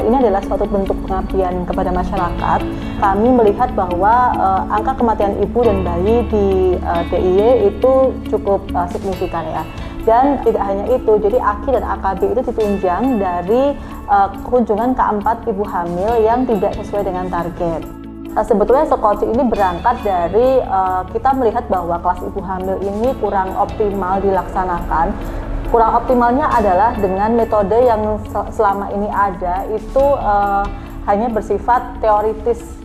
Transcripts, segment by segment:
ini adalah suatu bentuk pengabdian kepada masyarakat. Kami melihat bahwa angka kematian ibu dan bayi di DIY itu cukup signifikan ya. Dan tidak hanya itu, jadi AKI dan AKB itu ditunjang dari kunjungan K4 ibu hamil yang tidak sesuai dengan target. Sebetulnya Sekoci ini berangkat dari kita melihat bahwa kelas ibu hamil ini kurang optimal dilaksanakan. Kurang optimalnya adalah dengan metode yang selama ini ada itu hanya bersifat teoritis.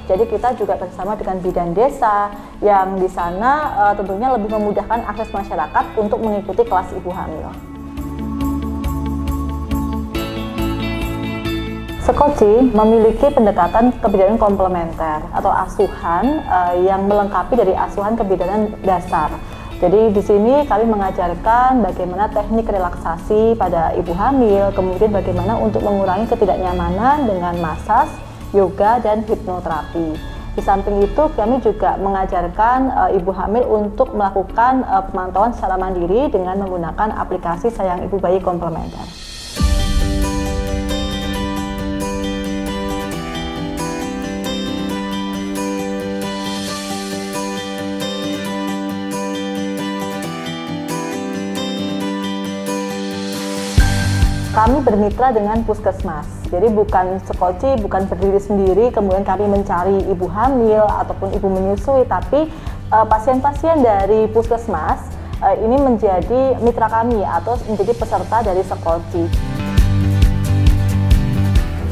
Jadi kita juga bersama dengan bidan desa yang di sana tentunya lebih memudahkan akses masyarakat untuk mengikuti kelas ibu hamil. Sekoci memiliki pendekatan kebidanan komplementer atau asuhan yang melengkapi dari asuhan kebidanan dasar. Jadi di sini kami mengajarkan bagaimana teknik relaksasi pada ibu hamil, kemudian bagaimana untuk mengurangi ketidaknyamanan dengan masas, yoga, dan hipnoterapi. Di samping itu kami juga mengajarkan ibu hamil untuk melakukan pemantauan secara mandiri dengan menggunakan aplikasi Sayang Ibu Bayi Komplementer. Kami bermitra dengan puskesmas, jadi bukan Sekoci, bukan berdiri sendiri, kemudian kami mencari ibu hamil ataupun ibu menyusui, tapi pasien-pasien dari puskesmas ini menjadi mitra kami atau menjadi peserta dari Sekoci.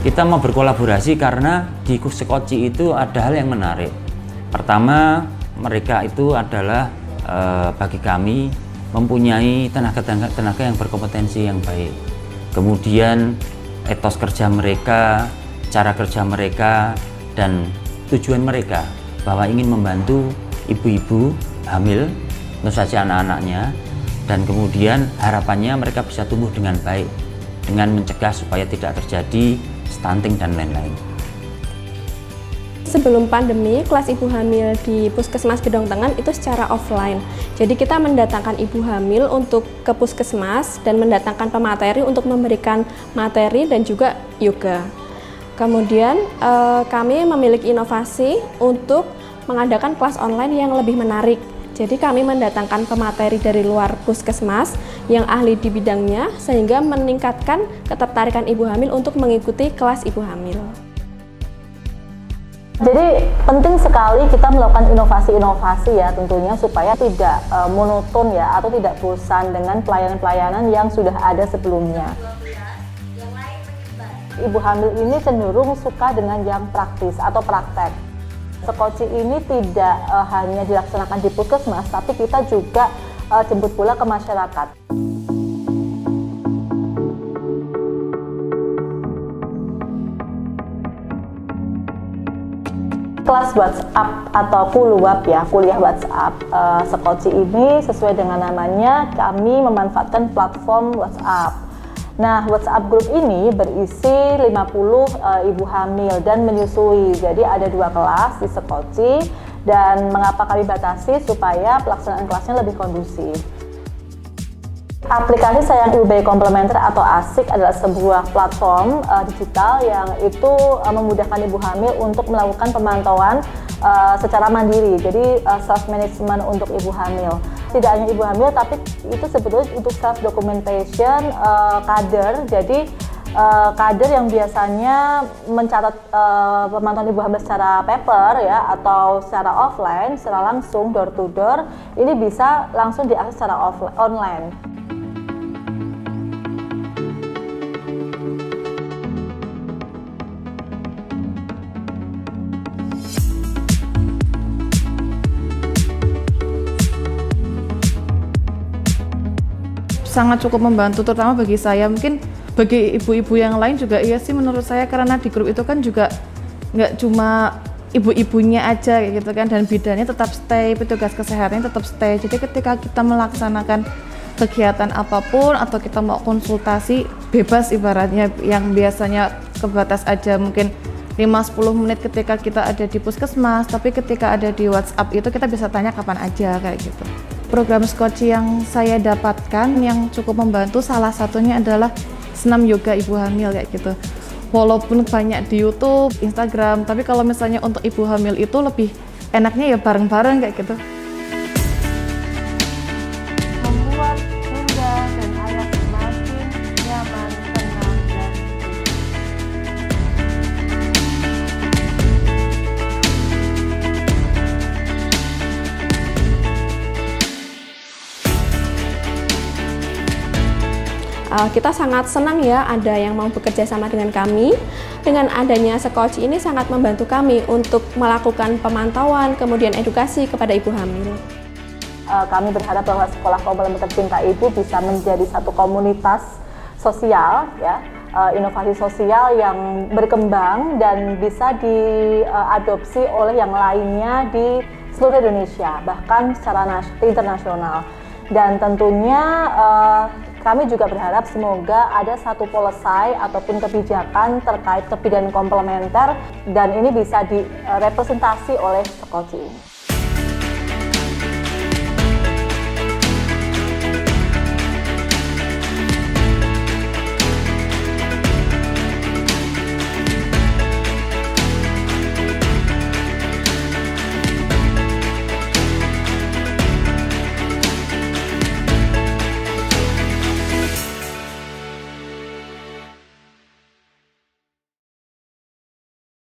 Kita mau berkolaborasi karena di Sekoci itu ada hal yang menarik. Pertama, mereka itu adalah bagi kami mempunyai tenaga yang berkompetensi yang baik. Kemudian etos kerja mereka, cara kerja mereka, dan tujuan mereka bahwa ingin membantu ibu-ibu hamil, tentu saja anak-anaknya, dan kemudian harapannya mereka bisa tumbuh dengan baik dengan mencegah supaya tidak terjadi stunting dan lain-lain. Sebelum pandemi, kelas ibu hamil di Puskesmas Gedong Tengan itu secara offline. Jadi kita mendatangkan ibu hamil untuk ke puskesmas dan mendatangkan pemateri untuk memberikan materi dan juga yoga. Kemudian kami memiliki inovasi untuk mengadakan kelas online yang lebih menarik. Jadi kami mendatangkan pemateri dari luar puskesmas yang ahli di bidangnya sehingga meningkatkan ketertarikan ibu hamil untuk mengikuti kelas ibu hamil. Jadi penting sekali kita melakukan inovasi-inovasi ya tentunya supaya tidak monoton ya atau tidak bosan dengan pelayanan-pelayanan yang sudah ada sebelumnya. Ibu hamil ini cenderung suka dengan yang praktis atau praktek. Sekoci ini tidak hanya dilaksanakan di puskesmas, tapi kita juga jemput bola ke masyarakat. Kelas WhatsApp atau Kuluwap ya, kuliah WhatsApp Sekoci ini sesuai dengan namanya kami memanfaatkan platform WhatsApp. Nah, WhatsApp group ini berisi 50 ibu hamil dan menyusui. Jadi ada 2 kelas di Sekoci dan mengapa kami batasi supaya pelaksanaan kelasnya lebih kondusif. Aplikasi Sayang Ibu Bayi Komplementer atau ASIK adalah sebuah platform digital yang itu memudahkan ibu hamil untuk melakukan pemantauan secara mandiri. Jadi self management untuk ibu hamil. Tidak hanya ibu hamil, tapi itu sebetulnya untuk self documentation kader. Jadi kader yang biasanya mencatat pemantauan ibu hamil secara paper ya atau secara offline, secara langsung door to door, ini bisa langsung diakses secara online. Sangat cukup membantu, terutama bagi saya. Mungkin bagi ibu-ibu yang lain juga iya sih menurut saya, karena di grup itu kan juga nggak cuma ibu-ibunya aja gitu kan, dan bidannya tetap stay, petugas kesehatannya tetap stay. Jadi ketika kita melaksanakan kegiatan apapun atau kita mau konsultasi bebas ibaratnya, yang biasanya kebatas aja mungkin 5-10 menit ketika kita ada di puskesmas, tapi ketika ada di WhatsApp itu kita bisa tanya kapan aja kayak gitu. Program Sekoci yang saya dapatkan yang cukup membantu salah satunya adalah senam yoga ibu hamil kayak gitu. walaupun banyak di YouTube, Instagram, tapi kalau misalnya untuk ibu hamil itu lebih enaknya ya bareng-bareng kayak gitu. Membuat bunda dan ayah semakin nyaman, tenang, dan Kita sangat senang ya ada yang mau bekerja sama dengan kami. Dengan adanya Sekoci ini sangat membantu kami untuk melakukan pemantauan, kemudian edukasi kepada ibu hamil. Kami berharap bahwa Sekolah Komplementer Cinta Ibu bisa menjadi satu komunitas sosial, ya, inovasi sosial yang berkembang dan bisa diadopsi oleh yang lainnya di seluruh Indonesia, bahkan secara internasional. Dan tentunya kami juga berharap semoga ada satu policy ataupun kebijakan terkait kebidanan komplementer dan ini bisa direpresentasi oleh Sekoci ini.